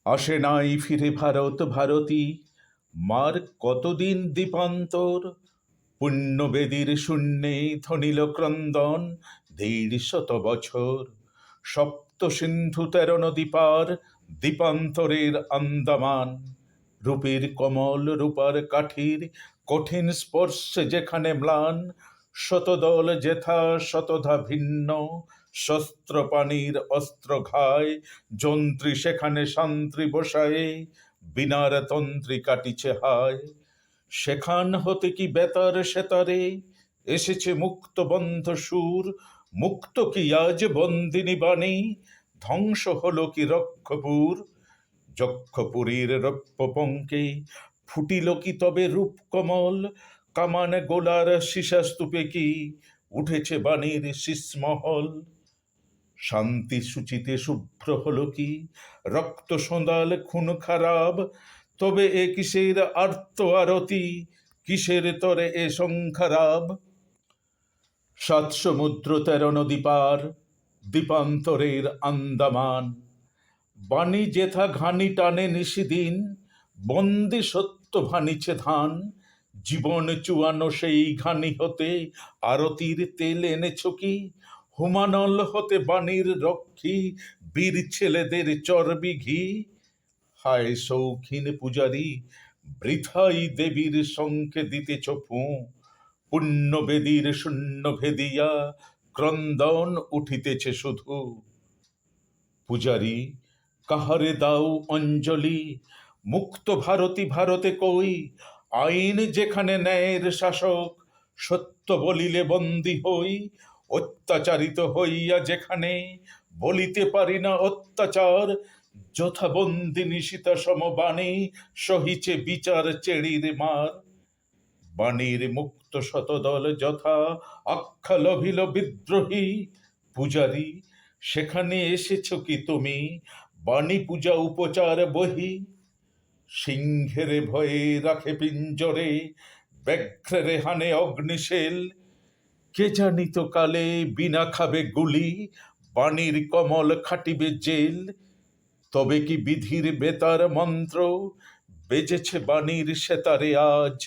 আসে নাই ফিরে ভারত ভারতী, মার কতদিন দীপান্তর। পুণ্যবেদীর শূন্যে ধনিল ক্রন্দন ১৫০ বছর। সপ্ত সিন্ধু ১৩ নদী পার, দ্বীপান্তরের আন্দামান। রূপের কমল রূপার কাঠির কঠিন স্পর্শে যেখানে ম্লান, শতদল যেথা শতধা ভিন্ন, শস্ত্র পানির অস্ত্র ঘায়। যন্ত্রী সেখানে শান্ত্রী বসায়ে, বিনার তন্ত্রী কাটিছে হায়। সেখান হতে কি বেতার সেতারে এসেছে মুক্ত বন্ধ সুর। মুক্ত কি আজ বন্দিনী বাণী, ধ্বংস হলো কি রক্ষপুর। যক্ষপুরীর রৌপ্য পঙ্কে ফুটিল কি তবে রূপকমল। কামান গোলার সীসাস্তূপে কি উঠেছে বাণীর শীষমহল। শান্তি সূচিতে শুভ্র হলো কি রক্ত সন্দাল খুন খারাপ। তবে এ কিসের আর্ত আরতি, কিসের তরে এ সংখারাব। ৭ সমুদ্র ১৩ নদী পার, দ্বীপান্তরের আন্দামান। বাণী যেথা ঘানি টানে নিশিদিন, বন্দি সত্য ভানিছে ধান। জীবন চুয়ানো সেই ঘানি হতে আরতির তেল এনেছ কি। হুমানল হতে বাণীর রক্ষী, বীর ছেলেদের চর্বি ঘি। হায় শৌখিন পূজারী, বৃথাই দেবীর শঙ্খে দিতেছ ফুঁ। পুণ্যবেদীর শূন্য ভেদিয়া ক্রন্দন উঠিতেছে শুধু। পূজারী, কাহারে দাও অঞ্জলি, মুক্ত ভারতী ভারতে কই। আইন যেখানে ন্যায়ের শাসক, সত্য বলিলে বন্দী হই। অত্যাচারিত হইয়া যেখানে বলিতে পারি না অত্যাচার, যথা বন্দিনী সীতা সমবাণী সহিছে বিচার চেড়ির মার। বাণীর মুক্ত শতদল যথা আখ্যা লভিল বিদ্রোহী। পূজারী, সেখানে এসেছ কি তুমি, বাণী পূজা উপচার বহি। সিংহেরে ভয়ে রাখে পিঞ্জরে, ব্যাঘ্রেরে হানে অগ্নিশেল। কে জানিত কালে বিনা খাবে গুলি, বাণীর কমল খাটিবে জেল। তবে কি বিধির বেতার মন্ত্র, বেজেছে বাণীর সেতারে আজ।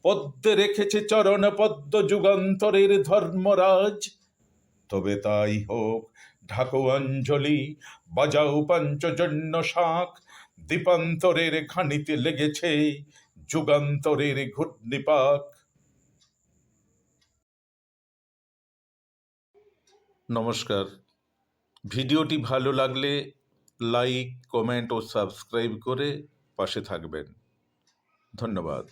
পদ্মে রেখেছে চরণ পদ্ম যুগান্তরের ধর্মরাজ। তবে তাই হোক, ঢাকো অঞ্জলি, বাজাও পাঞ্চজন্য শাঁখ। দ্বীপান্তরের ঘানিতে লেগেছে যুগান্তরের ঘূর্ণিপাক। নমস্কার। ভিডিওটি ভালো লাগলে লাইক, কমেন্ট ও সাবস্ক্রাইব করে পাশে থাকবেন। ধন্যবাদ।